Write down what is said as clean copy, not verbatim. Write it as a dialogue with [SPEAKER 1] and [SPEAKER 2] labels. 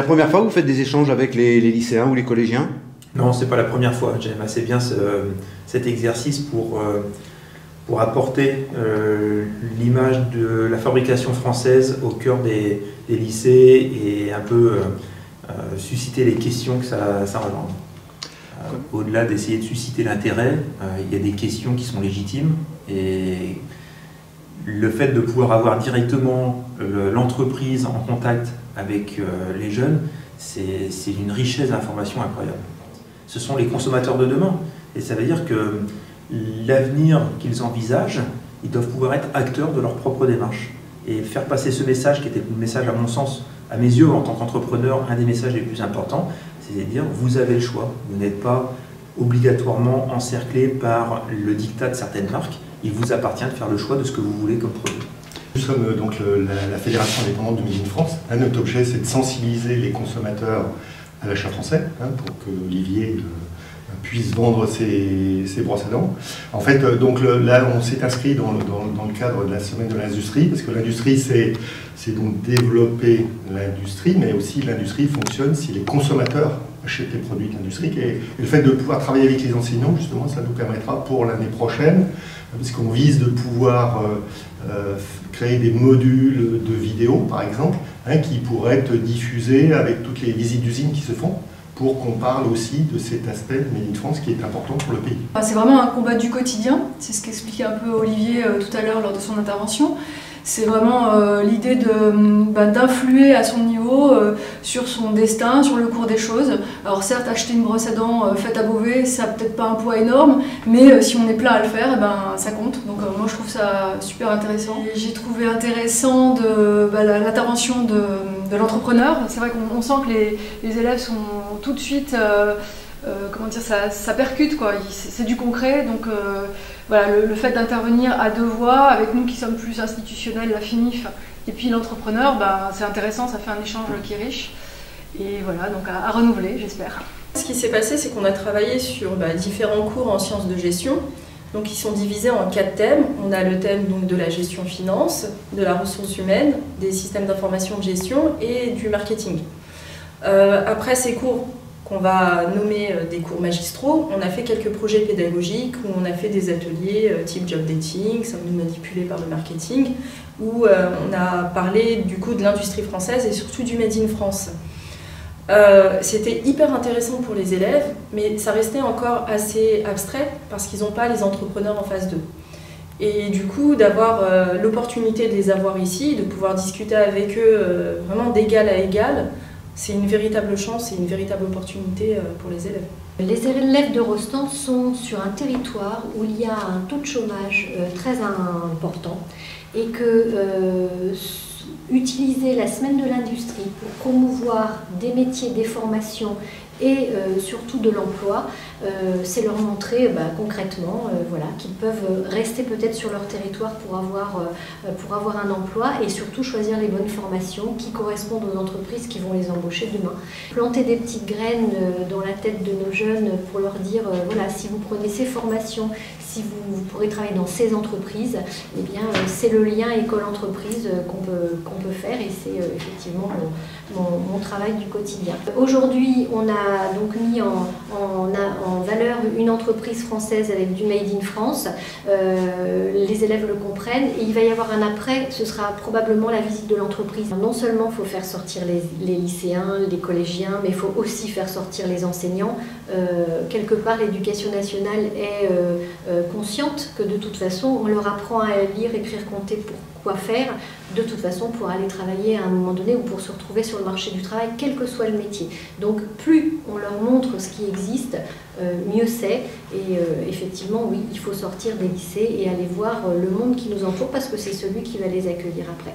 [SPEAKER 1] première fois que vous faites des échanges avec les lycéens ou les collégiens?
[SPEAKER 2] Non, c'est pas la première fois. J'aime assez bien cet exercice pour apporter l'image de la fabrication française au cœur des lycées et un peu susciter les questions que ça engendre. Au-delà d'essayer de susciter l'intérêt, il y a des questions qui sont légitimes et le fait de pouvoir avoir directement l'entreprise en contact avec les jeunes, c'est une richesse d'informations incroyable. Ce sont les consommateurs de demain et ça veut dire que l'avenir qu'ils envisagent, ils doivent pouvoir être acteurs de leur propre démarche et faire passer ce message qui était le message à mon sens, à mes yeux en tant qu'entrepreneur, un des messages les plus importants, c'est-à-dire vous avez le choix, vous n'êtes pas obligatoirement encerclé par le diktat de certaines marques, il vous appartient de faire le choix de ce que vous voulez comme produit.
[SPEAKER 3] Nous sommes donc la Fédération indépendante de Made in France. Notre objet, c'est de sensibiliser les consommateurs à l'achat français, pour que Olivier puisse vendre ses brosses à dents. En fait, donc là, on s'est inscrit dans le cadre de la semaine de l'industrie, parce que l'industrie, c'est donc développer l'industrie, mais aussi l'industrie fonctionne si les consommateurs achètent les produits de l'industrie. Et le fait de pouvoir travailler avec les enseignants, justement, ça nous permettra pour l'année prochaine, parce qu'on vise de pouvoir créer des modules de vidéos, par exemple, qui pourraient être diffusés avec toutes les visites d'usines qui se font, pour qu'on parle aussi de cet aspect de Made in France qui est important pour le pays.
[SPEAKER 4] C'est vraiment un combat du quotidien, c'est ce qu'expliquait un peu Olivier tout à l'heure lors de son intervention. C'est vraiment l'idée d'influer à son niveau sur son destin, sur le cours des choses. Alors certes, acheter une brosse à dents faite à Beauvais, ça n'a peut-être pas un poids énorme, mais si on est plein à le faire, ça compte. Donc moi je trouve ça super intéressant. J'ai trouvé intéressant l'intervention de l'entrepreneur. C'est vrai qu'on sent que les élèves sont tout de suite... comment dire, ça percute, quoi. C'est du concret, donc voilà, le fait d'intervenir à deux voix, avec nous qui sommes plus institutionnels, la FINIF, et puis l'entrepreneur, c'est intéressant, ça fait un échange qui est riche, et voilà, donc à renouveler, j'espère.
[SPEAKER 5] Ce qui s'est passé, c'est qu'on a travaillé sur différents cours en sciences de gestion, donc ils sont divisés en 4 thèmes. On a le thème donc, de la gestion finance, de la ressource humaine, des systèmes d'information de gestion et du marketing. Après ces cours, qu'on va nommer des cours magistraux, on a fait quelques projets pédagogiques où on a fait des ateliers type job dating, sommes manipulés par le marketing, où on a parlé du coup de l'industrie française et surtout du Made in France. C'était hyper intéressant pour les élèves, mais ça restait encore assez abstrait parce qu'ils n'ont pas les entrepreneurs en face d'eux. Et du coup, d'avoir l'opportunité de les avoir ici, de pouvoir discuter avec eux vraiment d'égal à égal, c'est une véritable chance et une véritable opportunité pour les élèves.
[SPEAKER 6] Les élèves de Rostand sont sur un territoire où il y a un taux de chômage très important et que utiliser la semaine de l'industrie pour promouvoir des métiers, des formations et surtout de l'emploi, c'est leur montrer concrètement voilà, qu'ils peuvent rester peut-être sur leur territoire pour avoir un emploi et surtout choisir les bonnes formations qui correspondent aux entreprises qui vont les embaucher demain. Planter des petites graines dans la tête de nos jeunes pour leur dire voilà, si vous prenez ces formations, si vous pourrez travailler dans ces entreprises, eh bien c'est le lien école-entreprise qu'on peut faire et c'est effectivement mon travail du quotidien. Aujourd'hui, on a donc mis en valeur une entreprise française avec du Made in France. Les élèves le comprennent et il va y avoir un après, ce sera probablement la visite de l'entreprise. Non seulement il faut faire sortir les lycéens, les collégiens, mais il faut aussi faire sortir les enseignants. Quelque part, l'éducation nationale est consciente que de toute façon, on leur apprend à lire, écrire, compter pour quoi faire, de toute façon pour aller travailler à un moment donné ou pour se retrouver sur le marché du travail, quel que soit le métier. Donc plus on leur montre ce qui existe, mieux c'est. Et effectivement, oui, il faut sortir des lycées et aller voir le monde qui nous entoure parce que c'est celui qui va les accueillir après.